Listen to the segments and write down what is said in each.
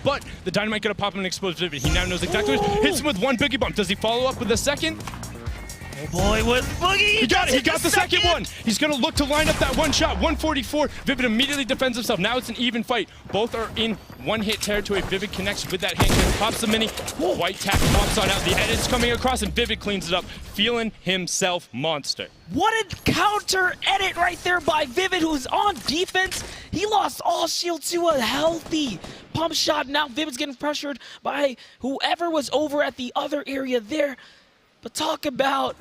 But the dynamite gonna pop him and expose Vivid. He now knows exactly what hits him with one boogie bump. Does he follow up with a second? Oh boy, with Boogie! He got it! He got the second one! He's gonna look to line up that one shot. 144. Vivid immediately defends himself. Now it's an even fight. Both are in one-hit territory. Vivid connects with that hand cannon, pops the mini. White tack pops on out. The edit's coming across, and Vivid cleans it up, feeling himself monster. What a counter edit right there by Vivid, who's on defense. He lost all shield to a healthy pump shot. Now Vivid's getting pressured by whoever was over at the other area there. But talk about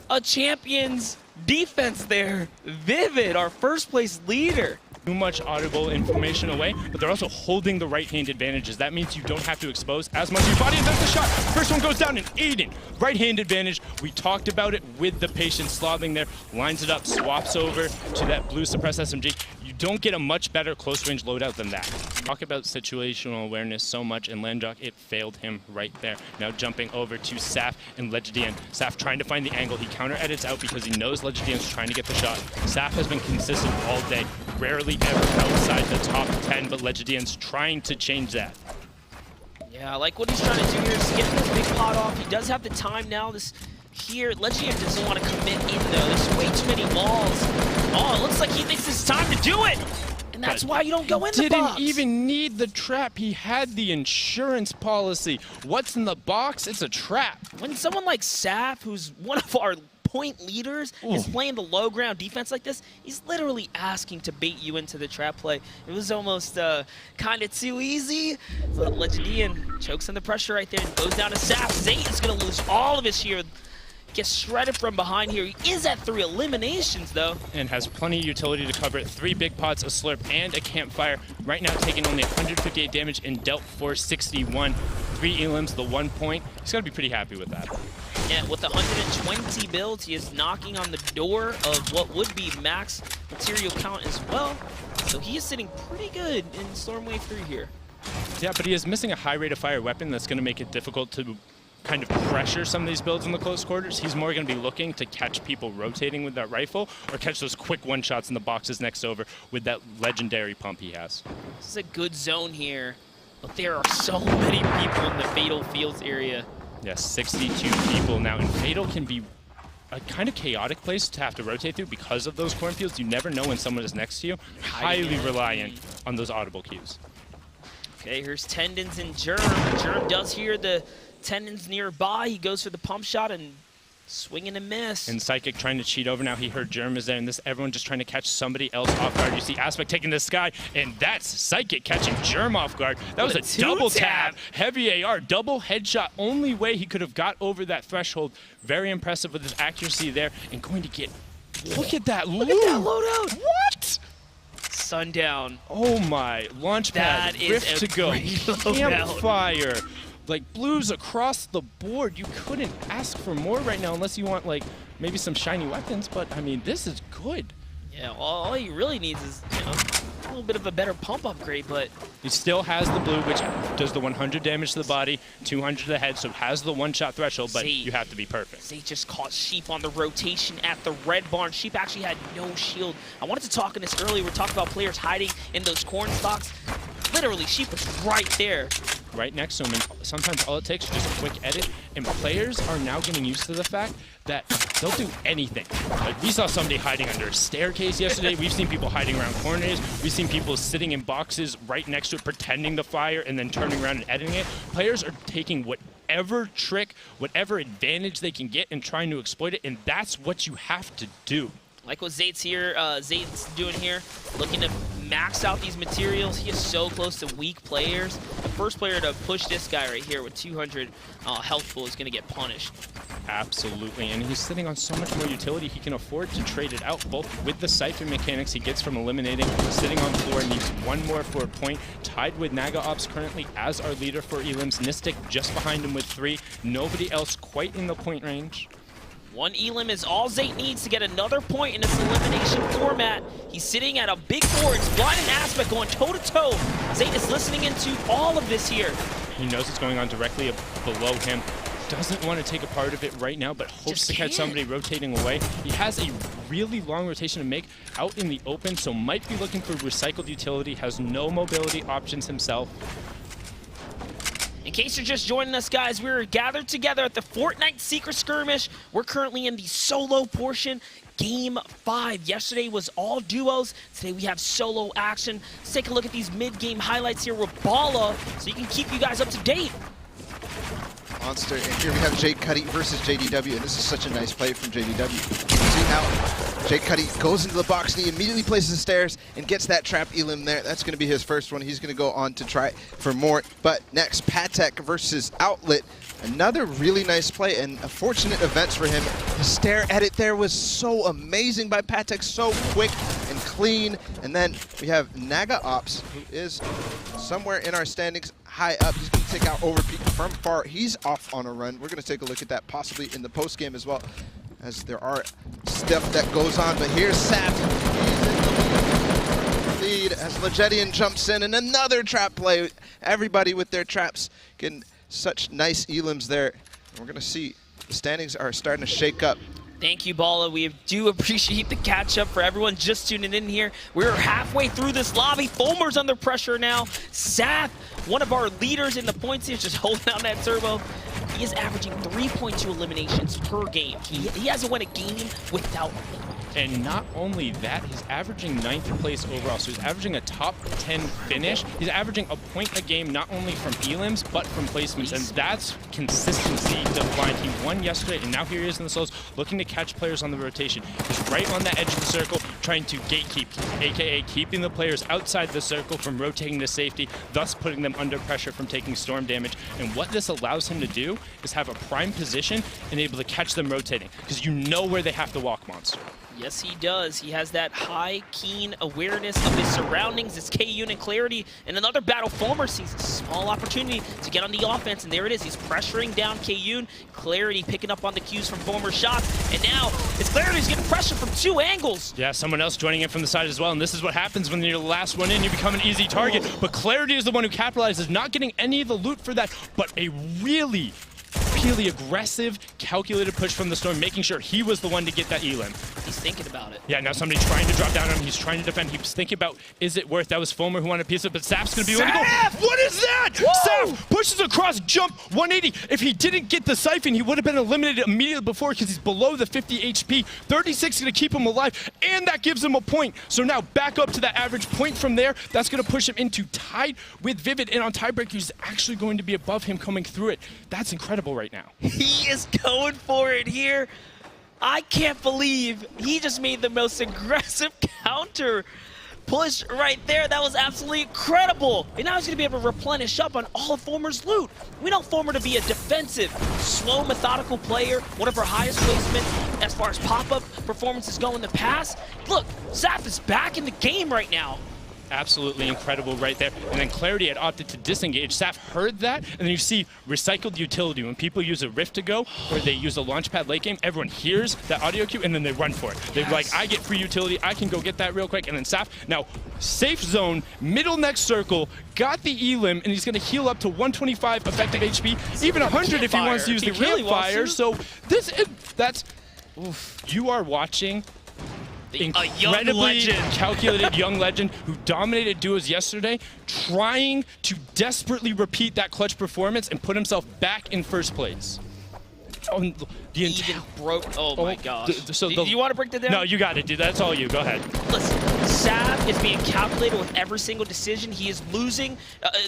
a champion's defense there. Vivid, our first place leader. Too much audible information away, but they're also holding the right-hand advantages. That means you don't have to expose as much of your body, and that's the shot. First one goes down, and Aiden, right-hand advantage. We talked about it with the patient slobbing there. Lines it up, swaps over to that blue suppressed SMG. You don't get a much better close-range loadout than that. Talk about situational awareness so much, and Landrock, it failed him right there. Now jumping over to Saf and Legidian. Saf trying to find the angle. He counter-edits out because he knows Legidian's trying to get the shot. Saf has been consistent all day, rarely ever outside the top 10, but Legidian's trying to change that. Yeah, I like what he's trying to do here is getting this big pot off. He does have the time now. This here, Legidian doesn't want to commit in though. There's way too many walls. Oh, it looks like he thinks it's time to do it. And that's why you don't go in the box. Didn't even need the trap. He had the insurance policy. What's in the box? It's a trap. When someone like Saf, who's one of our point leaders, is playing the low ground defense like this, he's literally asking to bait you into the trap play. It was almost kind of too easy. But Legidian chokes on the pressure right there and goes down to Saf. Zayt is going to lose all of his shield. Gets shredded from behind here. He is at 3 eliminations, though. And has plenty of utility to cover it. 3 big pots, a slurp, and a campfire. Right now taking only 158 damage and dealt 461. 3 elims, the 1 point. He's got to be pretty happy with that. Yeah, with 120 builds, he is knocking on the door of what would be max material count as well. So he is sitting pretty good in Stormwave 3 here. Yeah, but he is missing a high rate of fire weapon that's going to make it difficult to kind of pressure some of these builds in the close quarters. He's more going to be looking to catch people rotating with that rifle or catch those quick one-shots in the boxes next over with that legendary pump he has. This is a good zone here, but there are so many people in the Fatal Fields area. Yes, 62 people now, and Fatal can be a kind of chaotic place to have to rotate through because of those cornfields. You never know when someone is next to you. Highly reliant on those audible cues. Okay, here's Tendons and Germ. Germ does hear the Tendons nearby. He goes for the pump shot and swing and a miss. And Psychic trying to cheat over now. He heard Germ is there, and this everyone just trying to catch somebody else off guard. You see Aspect taking this guy, and that's Psychic catching Germ off guard. That was a double tap. Heavy AR, double headshot. Only way he could have got over that threshold. Very impressive with his accuracy there, and going to get. Look at that loot. Look at that loadout. What? Sundown. Oh my, launch pad, rift to go, campfire. Like blues across the board. You couldn't ask for more right now unless you want like maybe some shiny weapons, but I mean this is good. Yeah, all he really needs is, you know, a little bit of a better pump upgrade, but he still has the blue, which does the 100 damage to the body, 200 to the head, so has the one-shot threshold, but you have to be perfect. They just caught Sheep on the rotation at the red barn. Sheep actually had no shield. I wanted to talk in this earlier. We're talking about players hiding in those corn stalks. Literally, Sheep was right there. Right next to him, and sometimes all it takes is just a quick edit, and players are now getting used to the fact that they'll do anything. Like we saw somebody hiding under a staircase yesterday. We've seen people hiding around corners. We've seen people sitting in boxes right next to it, pretending to fire and then turning around and editing it. Players are taking whatever trick, whatever advantage they can get and trying to exploit it, and that's what you have to do. Like what Zayt's doing here, looking to max out these materials. He is so close to weak players. The first player to push this guy right here with 200 health full is going to get punished. Absolutely, and he's sitting on so much more utility. He can afford to trade it out, both with the siphon mechanics he gets from eliminating, sitting on floor, needs 1 more for a point, tied with Naga Ops currently as our leader for elims. Nistic just behind him with 3. Nobody else quite in the point range. 1 elim is all Zayt needs to get another point in this elimination format. He's sitting at a big board. It's Blind and Aspect going toe-to-toe. Zayt is listening into all of this here. He knows what's going on directly below him. Doesn't want to take a part of it right now, but hopes to catch somebody rotating away. He has a really long rotation to make out in the open, so might be looking for recycled utility, has no mobility options himself. In case you're just joining us, guys, we're gathered together at the Fortnite Secret Skirmish. We're currently in the solo portion. Game 5. Yesterday was all duos. Today we have solo action. Let's take a look at these mid-game highlights here with Bala so you can keep you guys up to date. Monster, and here we have Jade Cuddy versus JDW, and this is such a nice play from JDW. See now, Jade Cuddy goes into the box, and he immediately places the stairs and gets that trap elim there. That's going to be his first one. He's going to go on to try for more. But next, Patek versus Outlet. Another really nice play and a fortunate event for him. The stair edit there was so amazing by Patek, so quick and clean. And then we have Naga Ops, who is somewhere in our standings high up. He's going to take out Overpeak from far. He's off on a run. We're going to take a look at that possibly in the post game as well, as there are stuff that goes on. But here's Sap. He's in the lead as Legedian jumps in, and another trap play. Everybody with their traps getting such nice elims there. We're going to see the standings are starting to shake up. Thank you, Bala. We do appreciate the catch-up for everyone just tuning in here. We're halfway through this lobby. Fulmer's under pressure now. Saf, one of our leaders in the points here, just holding down that turbo. He is averaging 3.2 eliminations per game. He hasn't won a game without me. And not only that, he's averaging 9th place overall. So he's averaging a top 10 finish. He's averaging a point a game, not only from elims, but from placements. And that's consistency defined. He won yesterday, and now here he is in the solos, looking to catch players on the rotation. He's right on the edge of the circle, trying to gatekeep, aka keeping the players outside the circle from rotating to safety, thus putting them under pressure from taking storm damage. And what this allows him to do is have a prime position and able to catch them rotating, because you know where they have to walk, Monster. Yes, he does. He has that high, keen awareness of his surroundings, his K-Unit and clarity. And another battle, Fulmer sees a small opportunity to get on the offense, and there it is. He's pressuring down K-Unit. Clarity picking up on the cues from Fulmer's shots, and now his Clarity's getting pressure from 2 angles. Yeah, someone else joining in from the side as well, and this is what happens when you're the last one in. You become an easy target, but Clarity is the one who capitalizes, not getting any of the loot for that, but a really aggressive, calculated push from the storm, making sure he was the one to get that elim. He's thinking about it. Yeah, now somebody trying to drop down on him. He's trying to defend. He was thinking about, is it worth? That was Fulmer who wanted a piece of it, but Sap's going to be able to go. What is that? Sap pushes across, jump, 180. If he didn't get the siphon, he would have been eliminated immediately before because he's below the 50 HP. 36 is going to keep him alive, and that gives him a point. So now back up to that average point from there. That's going to push him into tied with Vivid, and on tiebreaker, he's actually going to be above him coming through it. That's incredible right now. He is going for it here. I can't believe he just made the most aggressive counter push right there. That was absolutely incredible. And now he's going to be able to replenish up on all of Fulmer's loot. We know Fulmer to be a defensive, slow, methodical player, one of our highest placement as far as pop-up performances go in the past. Look, Zap is back in the game right now. Absolutely incredible right there. And then Clarity had opted to disengage. Saf heard that, and then you see recycled utility. When people use a Rift to go, or they use a launchpad late game, everyone hears that audio cue, and then they run for it. They're like, I get free utility, I can go get that real quick. And then Saf, now, safe zone, middle next circle, got the elim, and he's going to heal up to 125 effective HP, even 100 if he wants to use the campfire. So that's, you are watching incredibly calculated young legend who dominated duos yesterday, trying to desperately repeat that clutch performance and put himself back in first place. Oh, my gosh. Do you want to break that down? No, you got it, dude. That's all you. Go ahead. Listen, Sav is being calculated with every single decision. He is losing.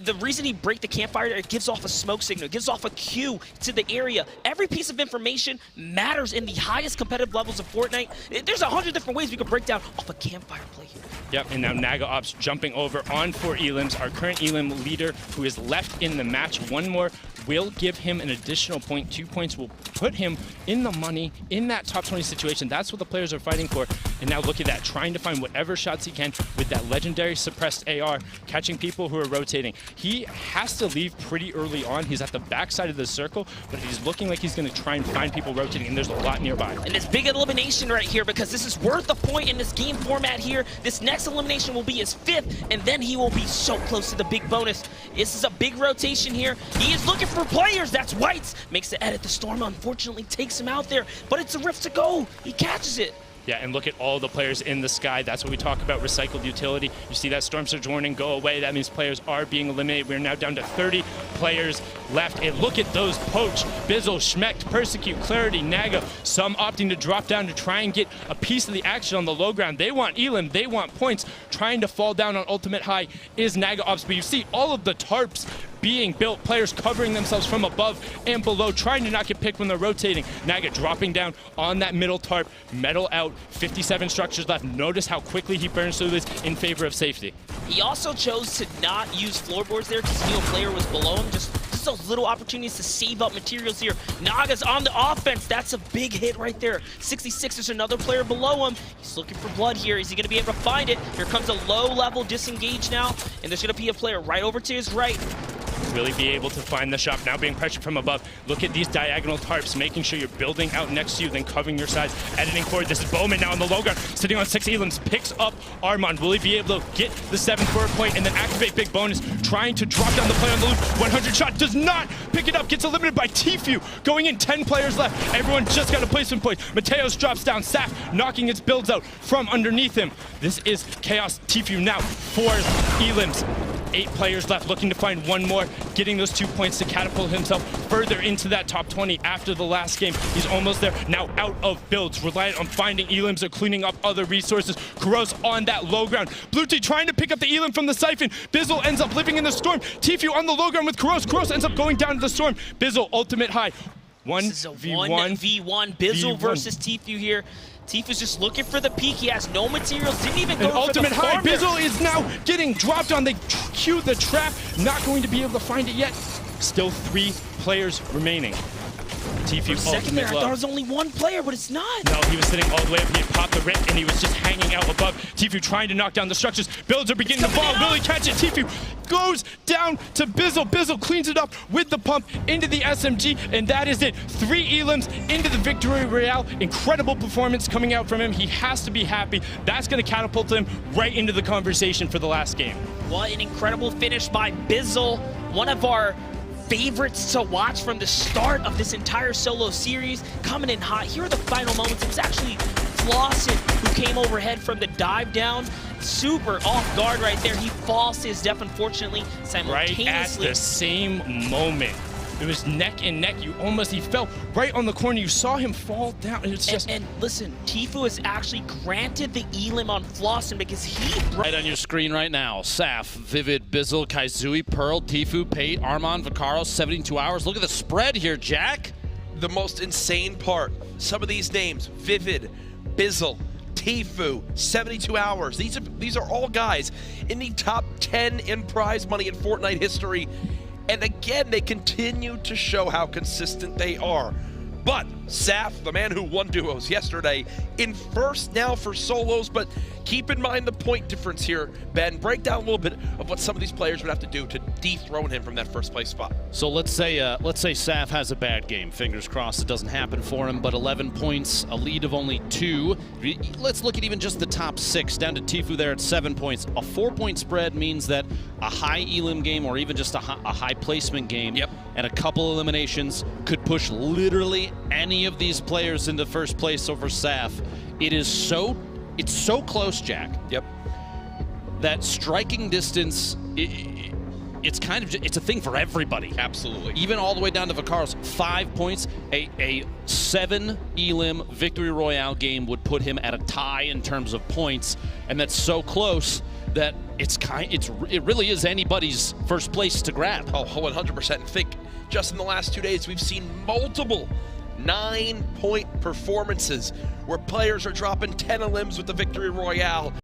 The reason he break the campfire, it gives off a smoke signal. It gives off a cue to the area. Every piece of information matters in the highest competitive levels of Fortnite. There's 100 different ways we could break down off a campfire play here. Yep, and now Naga Ops jumping over on 4 elims. Our current elim leader who is left in the match. One more will give him an additional point. 2 points will put him in the money, in that top 20 situation. That's what the players are fighting for. And now look at that, trying to find whatever shots he can with that legendary suppressed AR, catching people who are rotating. He has to leave pretty early on. He's at the backside of the circle, but he's looking like he's going to try and find people rotating, and there's a lot nearby. And this big elimination right here, because this is worth a point in this game format here. This next elimination will be his 5th, and then he will be so close to the big bonus. This is a big rotation here. He is looking for players. That's Whites. Makes the edit. The Storm unfortunately takes him out there, but it's a Rift to go. He catches it. Yeah, and look at all the players in the sky. That's what we talk about, recycled utility. You see that Storm Surge warning go away. That means players are being eliminated. We're now down to 30 players left. And look at those: Poach, Bizzle, Schmecht, Persecute, Clarity, Naga. Some opting to drop down to try and get a piece of the action on the low ground. They want Elim, they want points. Trying to fall down on ultimate high is Naga Ops. But you see all of the tarps being built, players covering themselves from above and below, trying to not get picked when they're rotating. Naga dropping down on that middle tarp, metal out, 57 structures left. Notice how quickly he burns through this in favor of safety. He also chose to not use floorboards there because he knew a player was below him. Just those little opportunities to save up materials here. Naga's on the offense. That's a big hit right there. 66, there's another player below him. He's looking for blood here. Is he going to be able to find it? Here comes a low-level disengage now, and there's going to be a player right over to his right. Really be able to find the shop, now being pressured from above. Look at these diagonal tarps, making sure you're building out next to you, then covering your sides, editing forward. This is Bowman now on the low ground, sitting on 6 Elims, picks up Armand. Will he be able to get the 7th forward point and then activate big bonus, trying to drop down the play on the loop. 100 shot, does not pick it up, gets eliminated by Tfue. Going in, 10 players left. Everyone just got a placement point. Mateos drops down, Saf knocking its builds out from underneath him. This is Chaos. Tfue now 4 Elims. 8 players left, looking to find one more, getting those 2 points to catapult himself further into that top 20 after the last game. He's almost there, now out of builds, reliant on finding Elims or cleaning up other resources. Kuros on that low ground. Blue team trying to pick up the Elim from the Siphon. Bizzle ends up living in the storm. Tfue on the low ground with Kuros. Kuros ends up going down to the storm. Bizzle, ultimate high. 1v1. Bizzle versus Tfue here. Tfue's just looking for the peak. He has no materials. Didn't even go for ultimate the high. farm there. Bizzle is now getting dropped on. They cue the trap. Not going to be able to find it yet. Still 3 players remaining. Tfue second there, I ultimate thought it low. was only 1 player, but it's not. No, he was sitting all the way up. He had popped the rip, and he was just hanging out above. Tfue trying to knock down the structures. Builds are beginning to fall. Will he catch it? Tfue goes down to Bizzle. Bizzle cleans it up with the pump into the SMG, and that is it. 3 Elims into the victory royale. Incredible performance coming out from him. He has to be happy. That's going to catapult him right into the conversation for the last game. What an incredible finish by Bizzle. One of our favorites to watch from the start of this entire solo series, coming in hot. Here are the final moments. It was actually Flossin who came overhead from the dive down. Super off guard right there. He falls to his death, unfortunately, simultaneously. Right at the same moment. It was neck and neck. He fell right on the corner. You saw him fall down. It's just. And listen, Tfue has actually granted the Elim on Flossin because he. Right on your screen right now. Saf, Vivid, Bizzle, Kaizui, Pearl, Tfue, Pate, Armand, Vaccaro, 72 hours. Look at the spread here, Jack. The most insane part, some of these names, Vivid, Bizzle, Tfue, 72 hours. These are all guys in the top 10 in prize money in Fortnite history. And again, they continue to show how consistent they are. But Saf, the man who won duos yesterday, in first now for solos, but keep in mind the point difference here. Ben, break down a little bit of what some of these players would have to do to dethrone him from that first place spot. So let's say Saf has a bad game. Fingers crossed it doesn't happen for him, but 11 points, a lead of only 2. Let's look at even just the top 6, down to Tfue there at 7 points. A 4-point spread means that a high Elim game or even just a high placement game and a couple eliminations could push literally any of these players into first place over Saf. It's so close, Jack. Yep. That striking distance, it's a thing for everybody. Absolutely. Even all the way down to Vaccaro's 5 points. A 7 Elim victory royale game would put him at a tie in terms of points, and that's so close that it really is anybody's first place to grab. Oh, 100%. And think, just in the last 2 days, we've seen multiple 9-point performances where players are dropping 10 Elims with the victory royale.